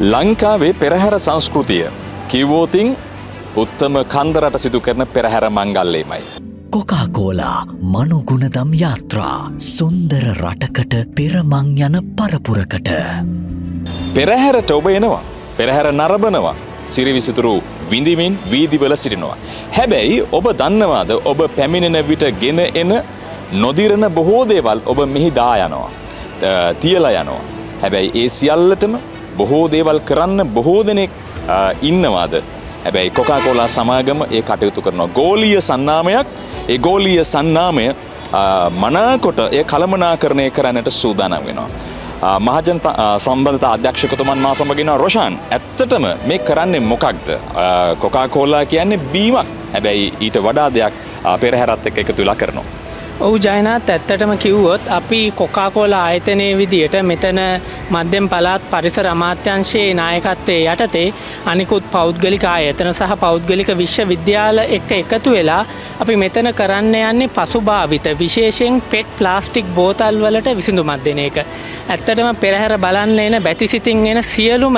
ලංකාවේ පෙරහැර සංස්කෘතිය කිව්වෝතින් උත්තම කන්දරට සිදු කරන පෙරහැර මංගල්‍යමයි. කොකාකෝලා මනුගුණදම් යාත්‍රා සුන්දර රටකට පෙරමං යන පරපුරකට. පෙරහැරට ඔබ එනවා. පෙරහැර නරඹනවා. සිරිවිසිතුරු විඳිමින් වීදිවල සිටිනවා. හැබැයි ඔබ දන්නවාද ඔබ පැමිණෙන විට ගෙන එන නොදිරන බොහෝ දේවල් ඔබ මෙහි දා යනවා. තියලා යනවා. හැබැයි ඒ සියල්ලටම බොහෝ දේවල් කරන්න බොහෝ දෙනෙක් ඉන්නවාද. හැබැයි කොකාකෝලා සමාගම ඒ කටයුතු කරනවා. ගෝලීය සන්නාමයක්. ඒ ගෝලීය සන්නාමය මනාකොට ඒ කළමනාකරණය කරන්නට සූදානම් වෙනවා. මහජන සම්බන්ධතා අධ්‍යක්ෂකතුමන් මා සමගින රොෂාන් ඇත්තටම මේ කරන්නේ මොකක්ද? කොකාකෝලා කියන්නේ බීමක්. හැබැයි ඊට වඩා දෙයක් පෙරහැරත් එක්ක එකතු වෙලා කරනවා. ඔව් ජයනාත් ඇත්තටම කිව්වොත් අපි කොකාකෝලා ආයතනයේ විදියට මෙතන මධ්‍යම පළාත් පරිසර අමාත්‍යාංශයේ නායකත්වයේ යටතේ අනිකුත් පෞද්ගලික ආයතන සහ පෞද්ගලික විශ්වවිද්‍යාල එක්ක එකතු වෙලා අපි මෙතන කරන්න යන්නේ පසුභාවිත විශේෂයෙන් පෙට් ප්ලාස්ටික් බෝතල් වලට විසඳුමක් දෙන එක. ඇත්තටම පෙරහැර බලන්න එන බැතිසිතින් එන සියලුම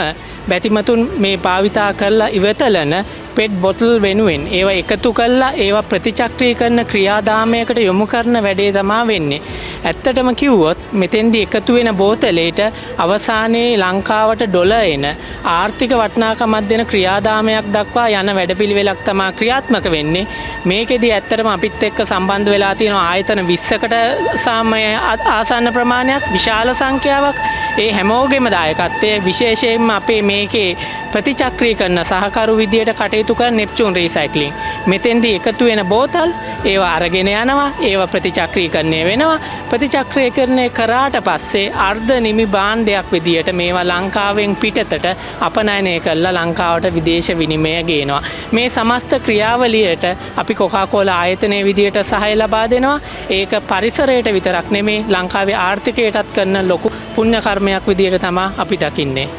බැතිමතුන් මේ භාවිතා කරලා ඉවතලන පෙට් බොටල් වෙනුවෙන් ඒවා එකතු කරලා ඒවා ප්‍රතිචක්‍රීකරණ ක්‍රියාදාමයකට යොමු කරන වැඩේ තමයි වෙන්නේ. ඇත්තටම කිව්වොත් මෙතෙන්දී එකතු වෙන බෝතලේට අවසානයේ ලංකාවට ඩොලර් එන ආර්ථික වටිනාකමක් දෙන ක්‍රියාදාමයක් දක්වා යන වැඩපිළිවෙලක් තමයි ක්‍රියාත්මක වෙන්නේ. මේකෙදි ඇත්තටම අපිත් එක්ක සම්බන්ධ වෙලා තියෙන ආයතන 20කට සාමය ආසන්න ප්‍රමාණයක් විශාල සංඛ්‍යාවක් ඒ හැමෝගෙම දායකත්වයේ විශේෂයෙන්ම අපේ මේකේ ප්‍රතිචක්‍රීකරණ සහකරු විදියට කටයුතු කරන නෙප්චූන් රීසයික්ලින් මෙතෙන්දී එකතු වෙන බෝතල් ඒවා අරගෙන යනවා ඒවා ප්‍රතිචක්‍රීකරණය වෙනවා ප්‍රතිචක්‍රීකරණය කරාට පස්සේ අර්ධ නිමි භාණ්ඩයක් විදියට මේවා ලංකාවෙන් පිටතට අපනයනය කරලා ලංකාවට විදේශ විනිමය ගේනවා මේ සමස්ත ක්‍රියාවලියට අපි කොකාකෝලා ආයතනයේ විදියට සහාය ලබා දෙනවා ඒක පරිසරයට විතරක් නෙමේ ලංකාවේ ආර්ථිකයටත් කරන ලොකු පුණ්‍ය කර්මයක් විදියට තමයි අපි දකින්නේ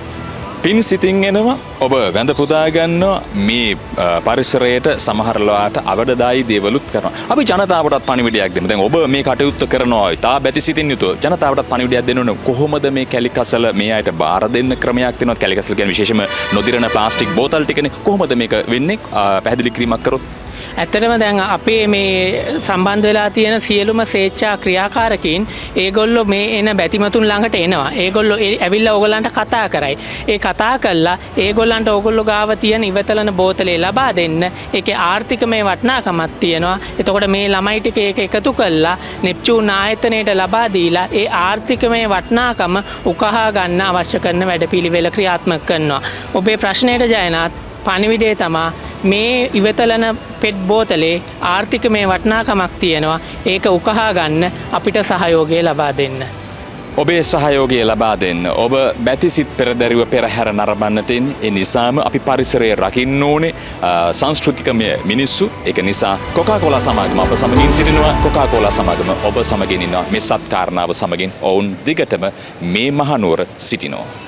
පින් සිතින් එනවා ඔබ වැඳ පුදා ගන්නවා මේ පරිසරයට සමහරලාට අවඩදායි දේවලුත් කරනවා. අපි ජනතාවටත් පණිවිඩයක් දෙමු. දැන් ඔබ මේ කටයුත්ත කරනවා. තා බැති සිතින් යුතුව ජනතාවටත් පණිවිඩයක් දෙන්න ඕන. කොහොමද මේ කැලිකසල මේ අයට බාර දෙන්න ක්‍රමයක් තියෙනවද? කැලිකසල කියන්නේ විශේෂම නොදිරන ප්ලාස්ටික් බෝතල් ටිකනේ. කොහොමද මේක වෙන්නේ? පැහැදිලි කිරීමක් කරොත් ඇත්තටම දැන් අපේ මේ සම්බන්ධ වෙලා තියෙන සියලුම ස්වේච්ඡා ක්‍රියාකාරකීන් ඒගොල්ලෝ මේ එන බැතිමතුන් ළඟට එනවා. ඒගොල්ලෝ ඇවිල්ලා ඕගොල්ලන්ට කතා කරයි. ඒ කතා කළා ඒගොල්ලන්ට ඕගොල්ලෝ ගාව තියෙන ඉවතලන බෝතලේ ලබා දෙන්න. ඒකේ ආර්ථිකමය වටිනාකමක් තියෙනවා. එතකොට මේ ළමයි ටික ඒක එකතු කළා නෙප්චූන් ආයතනයට ලබා දීලා ඒ ආර්ථිකමය වටිනාකම උකහා ගන්න අවශ්‍ය කරන වැඩපිළිවෙල ක්‍රියාත්මක කරනවා. ඔබේ ප්‍රශ්නයට ජයනාත් පණිවිඩය තමා මේ ඉවතලන පෙට් බෝතලේ ආර්ථිකමය වටිනාකමක් තියෙනවා ඒක උකහා ගන්න අපිට සහයෝගය ලබා දෙන්න. ඔබේ සහයෝගය ලබා දෙන්න. ඔබ බැතිසිත් පෙරදැරිව පෙරහැර නරඹන්නට ඒ නිසාම අපි පරිසරය රකින්න ඕනේ සංස්කෘතිකමය මිනිස්සු. ඒක නිසා කොකාකෝලා සමාගම අප සමගින් සිටිනවා. කොකාකෝලා සමාගම ඔබ සමගින් ඉන්නවා. මේ සත්කාරණාව සමගින් ඔවුන් දිගටම මේ මහනුවර සිටිනවා.